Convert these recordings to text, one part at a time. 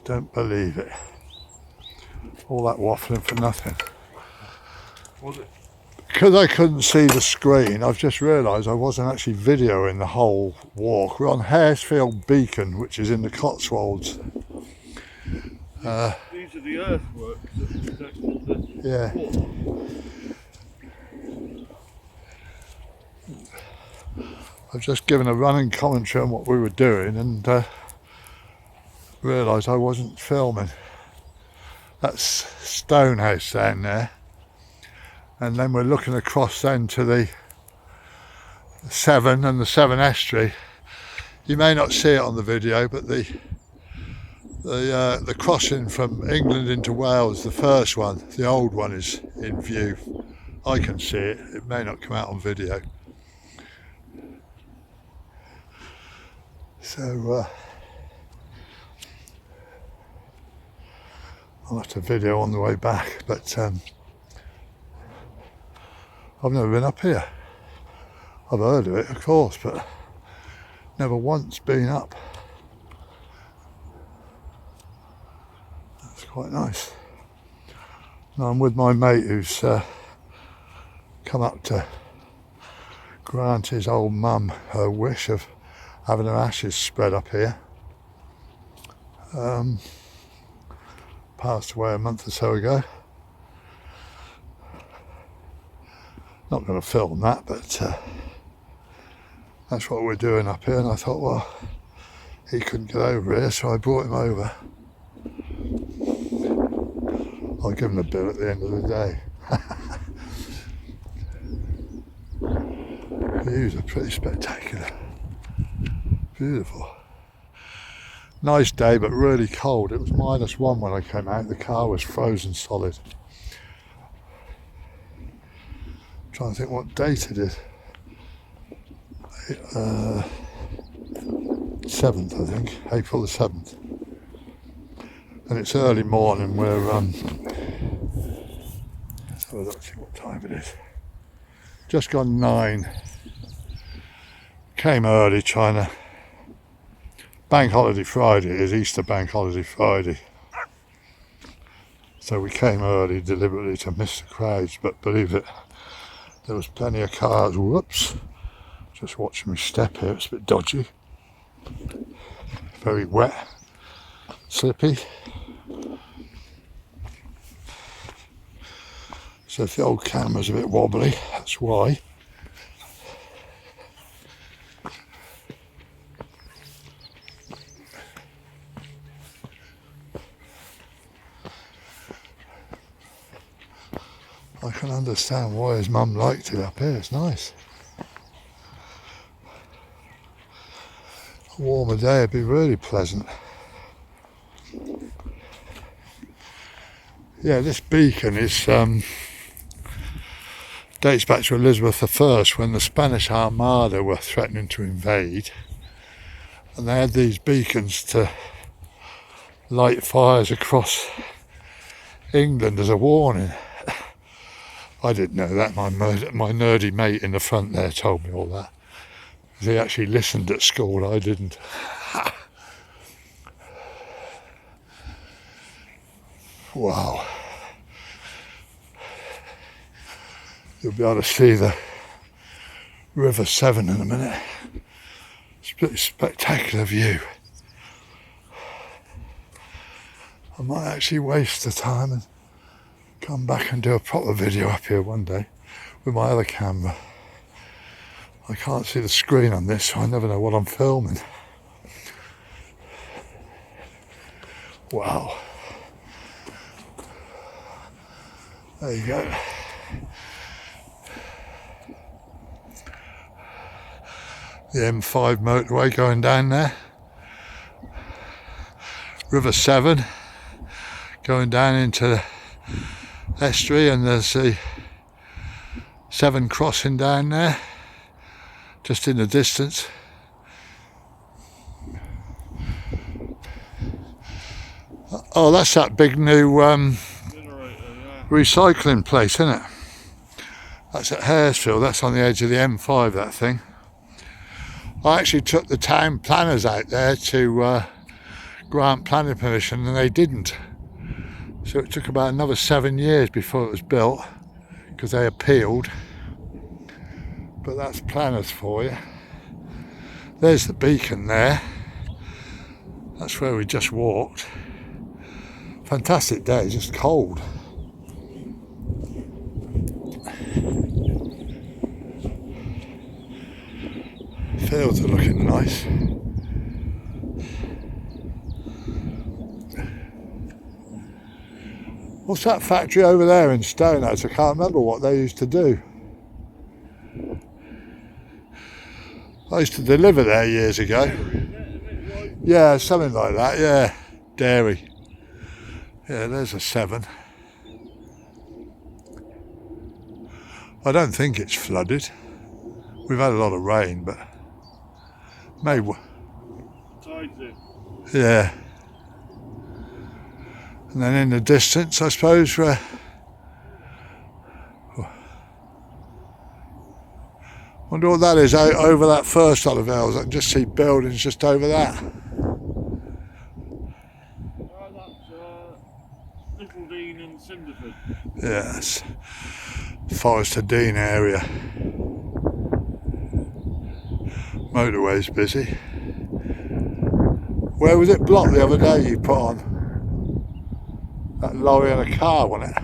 Don't believe it. All that waffling for nothing. Was it? Because I couldn't see the screen, I've just realised I wasn't actually videoing the whole walk. We're on Haresfeild Beacon, which is in the Cotswolds. These are the earthworks that protected the Yeah. wall. I've just given a running commentary on what we were doing and realised I wasn't filming. That's Stonehouse down there. And then we're looking across then to the Severn and the Severn estuary. You may not see it on the video, but the crossing from England into Wales, the first one, the old one, is in view. I can see it. It may not come out on video. So I'll have to video on the way back, but I've never been up here. I've heard of it, of course, but never once been up. That's quite nice. And I'm with my mate who's come up to grant his old mum her wish of having her ashes spread up here. Passed away a month or so ago. Not going to film that, but that's what we're doing up here, and I thought, well, he couldn't get over here, so I brought him over. I'll give him a bill at the end of the day. The views are pretty spectacular. Beautiful. Nice day, but really cold. It was -1 when I came out. The car was frozen solid. Trying to think what date it is. 7th, I think, April the 7th. And it's early morning. We're let's have a look, see what time it is. Just gone 9. Came early trying to. Bank holiday Friday is Easter bank holiday Friday. So we came early deliberately to miss the crowds, but believe it, there was plenty of cars. Whoops. Just watching me step here, it's a bit dodgy. Very wet, slippy. So if the old camera's a bit wobbly, that's why. I can understand why his mum liked it up here, it's nice. A warmer day would be really pleasant. Yeah, this beacon is dates back to Elizabeth I, when the Spanish Armada were threatening to invade, and they had these beacons to light fires across England as a warning. I didn't know that. My nerdy mate in the front there told me all that. He actually listened at school, I didn't. Wow. You'll be able to see the River Severn in a minute. It's a pretty spectacular view. I might actually waste the time and come back and do a proper video up here one day with my other camera. I can't see the screen on this, so I never know what I'm filming. Wow. There you go. The M5 motorway going down there. River Severn going down into the estuary, and there's the Severn crossing down there, just in the distance. Oh, that's that big new recycling place, isn't it? That's at Haresfeild. That's on the edge of the M5, that thing. I actually took the town planners out there to grant planning permission, and they didn't. So it took about another 7 years before it was built, because they appealed. But that's planners for you. There's the beacon there. That's where we just walked. Fantastic day, just cold. Fields are looking nice. What's that factory over there in Stonehouse? I can't remember what they used to do. I used to deliver there years ago. Yeah, something like that, yeah. Dairy. Yeah, there's a 7. I don't think it's flooded. We've had a lot of rain, but maybe. Yeah. And then in the distance, I suppose, wonder what that is over that first lot of hills. I can just see buildings just over that. That's Little Dean and Cinderford. Yes, Forest of Dean area. Motorway's busy. Where was it blocked the other day you put on? That lorry and a car, wasn't it?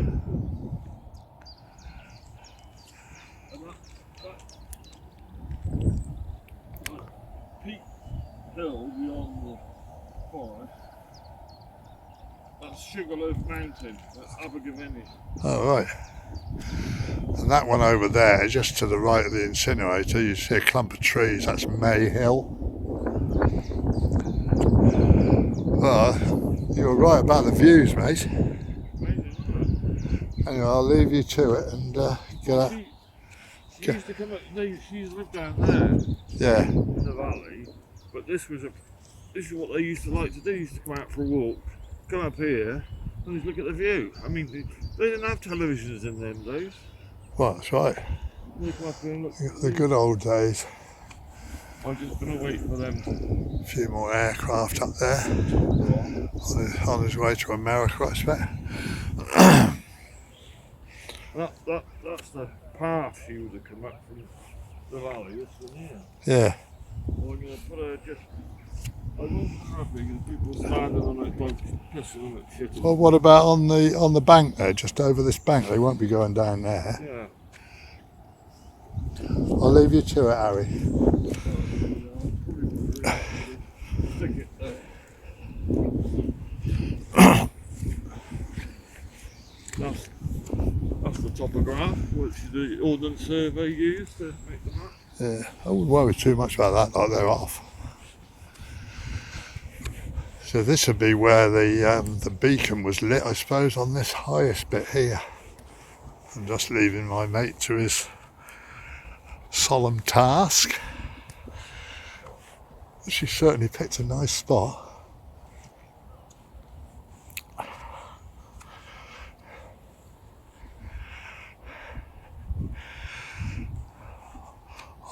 Peak Hill beyond the forest. That's Sugarloaf Mountain. That's Abergavenny. Oh, right. And that one over there, just to the right of the incinerator, you see a clump of trees. That's May Hill. Well, you were right about the views, mate. Anyway, I'll leave you to it and get out. She used to come up. She's lived down there. Yeah. In the valley. But this is what they used to like to do. They used to come out for a walk, come up here, and just look at the view. I mean, they didn't have televisions in them days. Well, that's right. They come up here and look. The good old days. I'm just going to wait for them. A few more aircraft up there. On his way to America, I expect. That's the path she would have come up from the valley. This one here. Yeah. Well, I'm going to put her just. I won't happy because people standing on it like pissing on it shit. Well, what about on the bank there, just over this bank? They won't be going down there. Yeah. I'll leave you to it, Harry. Stick it there. That's the topograph, which the Ordnance Survey used to make the map. Yeah, I wouldn't worry too much about that, like they're off. So this would be where the beacon was lit, I suppose, on this highest bit here. I'm just leaving my mate to his solemn task. She certainly picked a nice spot.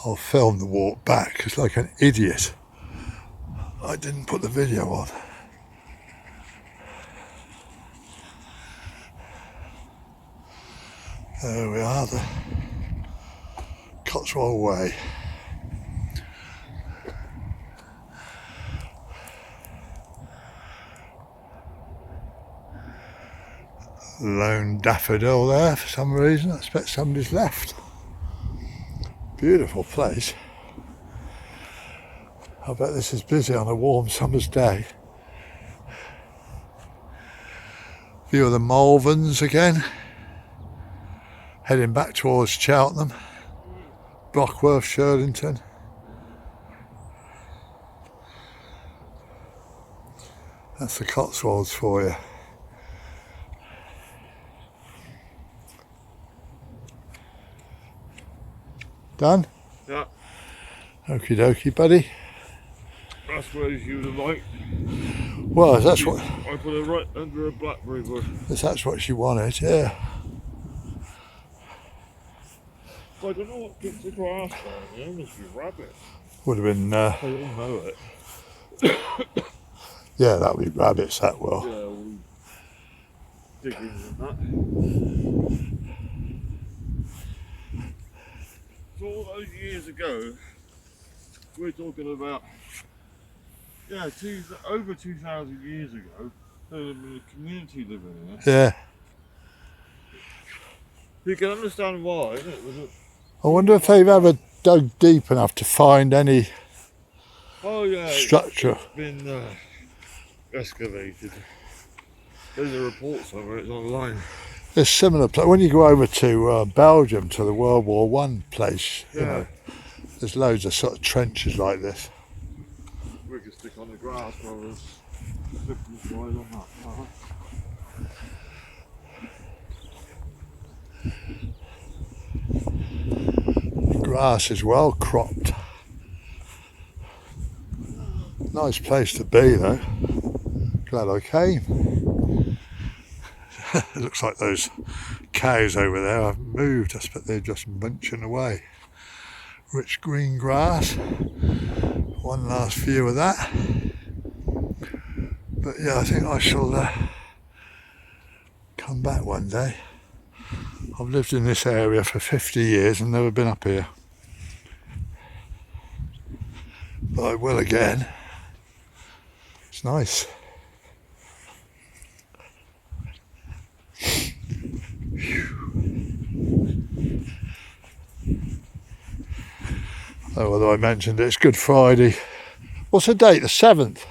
I'll film the walk back because, like an idiot, I didn't put the video on. There we are, the Cotswold Way. Lone daffodil there for some reason. I expect somebody's left. Beautiful place. I bet this is busy on a warm summer's day. View of the Malverns again. Heading back towards Cheltenham. Brockworth, Shirlington. That's the Cotswolds for you. Done? Yeah. Okie dokie, buddy. That's where you would have liked. Well, that's what. I put her right under a blackberry bush. That's what she wanted, yeah. I don't know what gets the grass down there. Must be rabbits. Would have been. They all know it. Yeah, that'll be rabbits, that will. Yeah, all diggings and that. So all those years ago, we're talking about, yeah, over 2,000 years ago, there had been a community living here. Yeah. You can understand why, isn't it? I wonder if they've ever dug deep enough to find any structure. It's been excavated. There's a report somewhere, it's online. There's similar, when you go over to Belgium, to the World War One place, you know, there's loads of sort of trenches like this. We can stick on the grass rather than slip and slide on that. The grass is well cropped. Nice place to be though. Glad I came. It looks like those cows over there have moved, I expect they're just munching away. Rich green grass. One last view of that. But yeah, I think I shall come back one day. I've lived in this area for 50 years and never been up here. But I will again. It's nice. Oh, although I mentioned it's Good Friday. What's the date? The 7th?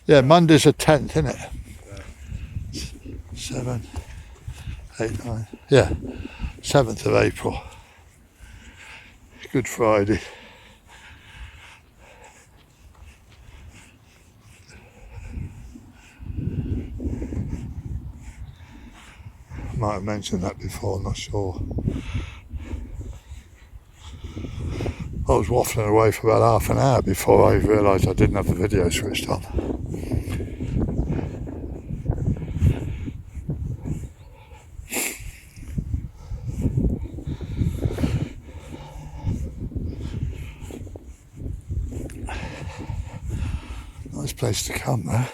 Yeah, Monday's the 10th, isn't it? 7, 8, 9. Yeah, 7th of April. Good Friday. Might have mentioned that before, I'm not sure. I was waffling away for about half an hour before I realised I didn't have the video switched on. Nice place to come though,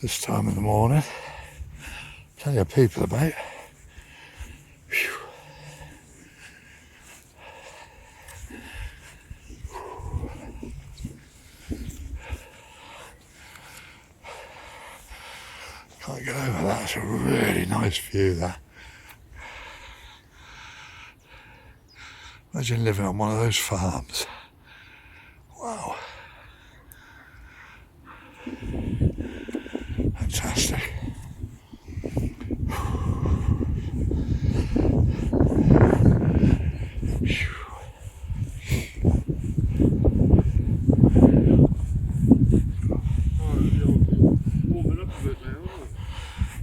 this time in the morning. Plenty of people about. Whew. Can't get over that, it's a really nice view there. Imagine living on one of those farms. Wow. Fantastic.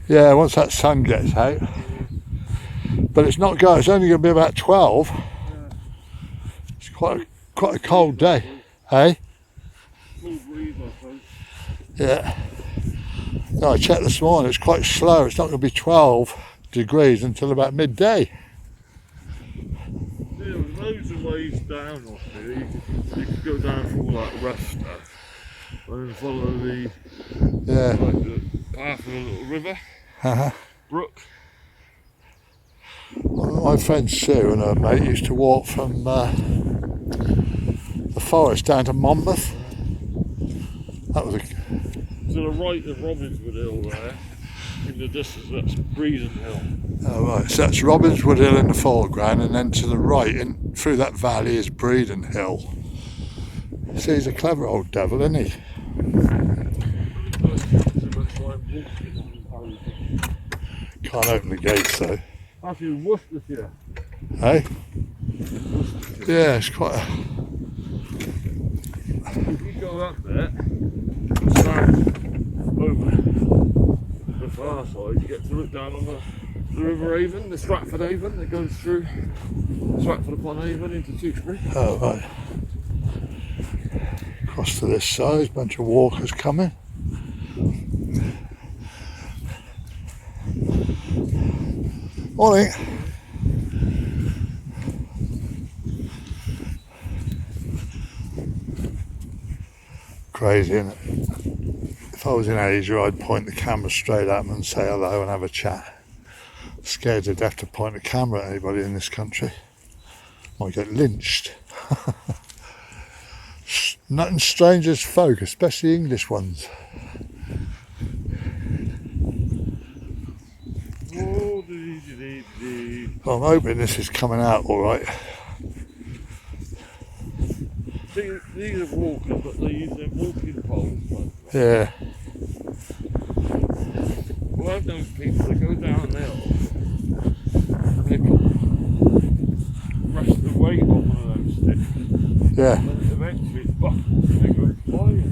Yeah, once that sun gets out. But it's not going, it's only going to be about 12. It's quite a cold day. Hey? Yeah. No, I checked this morning, it's quite slow. It's not going to be 12 degrees until about midday. Yeah, there's loads of ways down off here. You can go down for all that rough stuff and then follow the, the path of a little river. Brook. Well, my friend Sue and her mate used to walk from the forest down to Monmouth. That was to the right of Robinswood Hill there, in the distance, that's Breeden Hill. Oh right, so that's Robinswood Hill in the foreground, and then to the right, in through that valley, is Breeden Hill. See, he's a clever old devil, isn't he? Can't open the gates though. That's in Worcestershire. Hey? Yeah, it's quite a... If you go up there, and stand over the far side, you get to look down on the River Avon, the Stratford Avon that goes through Stratford upon Avon into Tewkesbury. Oh right. Across to this side, a bunch of walkers coming. Morning. crazy, isn't it? If I was in Asia, I'd point the camera straight at them and say hello and have a chat. Scared to death to point a camera at anybody in this country. Might get lynched. Nothing strange as folk, especially English ones. Well, I'm hoping this is coming out all right. These are walkers, but they use their walking poles. Yeah. Well, I've known people that go down there and they put rest the weight on one of those sticks. Yeah. And eventually it's buckled and they go flying.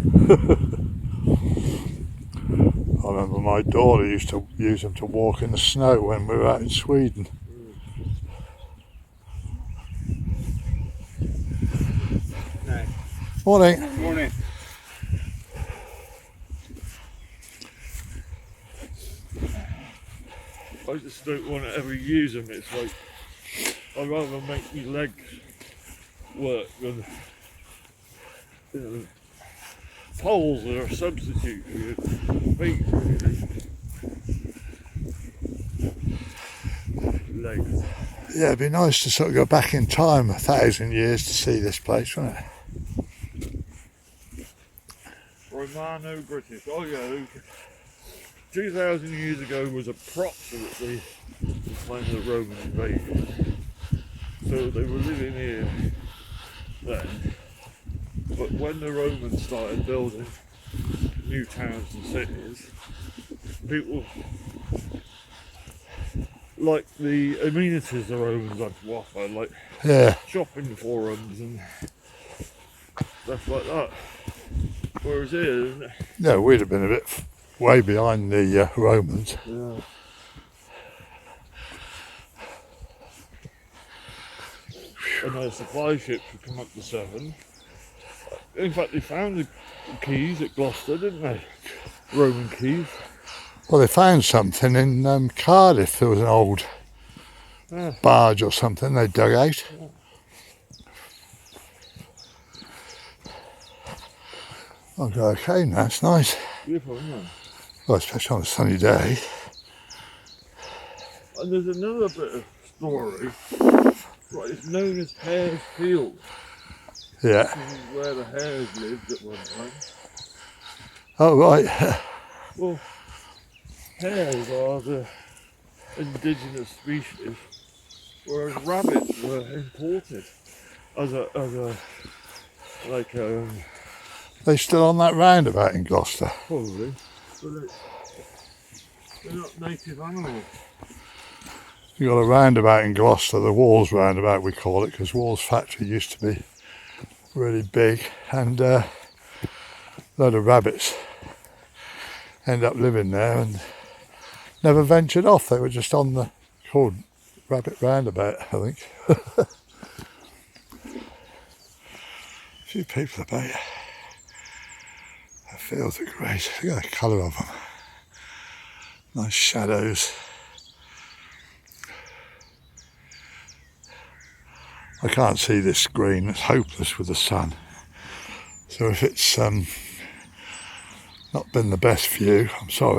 I remember my daughter used to use them to walk in the snow when we were out in Sweden. Morning. Morning. I just don't want to ever use them. It's like I'd rather make my legs work than poles are a substitute for your feet, really. Legs. Yeah, it'd be nice to sort of go back in time 1,000 years to see this place, wouldn't it? Romano-British. Oh yeah, 2,000 years ago was approximately the time the Romans invaded. So they were living here then. But when the Romans started building new towns and cities, people like the amenities the Romans had to offer, like shopping forums and stuff like that. Whereas here, isn't it? Yeah, we'd have been a bit way behind the Romans. Yeah. And their supply ships would come up to 7. In fact, they found the keys at Gloucester, didn't they? Roman keys. Well, they found something in Cardiff. There was an old barge or something they dug out. Yeah. Okay, that's nice. Beautiful, isn't it? Well, especially on a sunny day. And there's another bit of story. Right, it's known as Haresfeild. Yeah. This is where the hares lived at one time. Oh, right. Well, hares are the indigenous species, whereas rabbits were imported as a They still on that roundabout in Gloucester? probably, but they're not native animals. You got a roundabout in Gloucester, the Walls roundabout we call it, because Walls factory used to be really big, and a load of rabbits end up living there and never ventured off. They were just on the called Rabbit Roundabout, I think. A few people about. The fields are great. Look at the colour of them. Nice shadows. I can't see this screen. It's hopeless with the sun. So if it's not been the best view, I'm sorry.